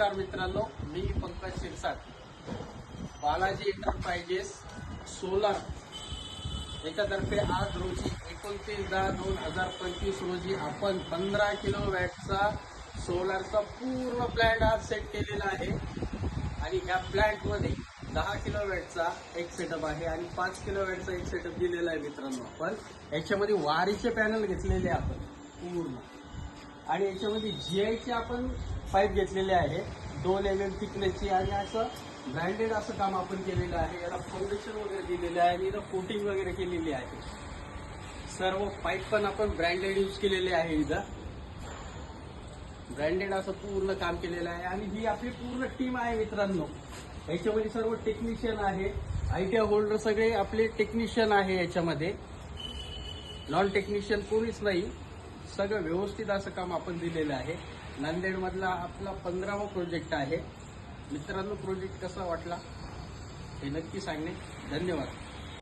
नमस्कार मित्रांनो, मी Pankaj Shirsat, Balaji enterprises solar याच्यातर्फे आज रोजी 29/10/2025 रोजी आपण 15 किलोवॅटचा सोलरचा पूर्ण प्लॅन्ट आज सेट केलेला आहे. आणि ह्या प्लॅन्टमध्ये 10 किलोवॅटचा एक सेटअप आहे आणि 5 किलोवॅटचा एक सेटअप दिलेला आहे. मित्रांनो, आपण याच्यामध्ये वारीचे पॅनल घेतलेले आपण पूर्ण, आणि याच्यामध्ये जीआयचे आपण पाईप घेतलेले आहे 2 mm थिकनेसची, आणि असं ब्रँडेड असं काम आपण केलेलं आहे. याला फाउंडेशन वगैरे दिलेलं आहे आणि याला कोटिंग वगैरे केलेली आहे. सर्व पाईप पण आपण ब्रँडेड यूज केलेले आहे. इथं ब्रँडेड असं पूर्ण काम केलेलं आहे. आणि ही आपली पूर्ण टीम आहे मित्रांनो. याच्यामध्ये सर्व टेक्निशियन आहे, आयटीआय होल्डर सगळे आपले टेक्निशियन आहे. याच्यामध्ये नॉन टेक्निशियन कोणीच नाही. सगळं व्यवस्थित असं काम आपण दिलेलं आहे. नांदेडमधला आपला 15वा प्रोजेक्ट आहे. मित्रांनो, प्रोजेक्ट कसा वाटला हे नक्की सांगणे. धन्यवाद.